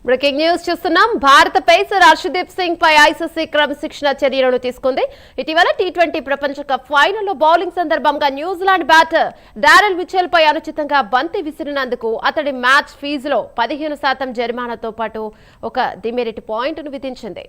Breaking news చూస్తున్నాం. భారత pacer Harshdeep Singh పై ICC క్రమశిక్షణ చర్యలను తీసుకుంది. ఇటీవల టీ20 ప్రపంచ కప్ ఫైనల్లో బౌలింగ్ సందర్భంగా న్యూజిలాండ్ బ్యాటర్ డారెల్ మిచెల్ పై అనుచితంగా బంతి విసిరినందుకు అతడి మ్యాచ్ ఫీజులో 15% జరిమానాతో పాటు ఒక డిమెరిట్ పాయింట్ను విధించింది.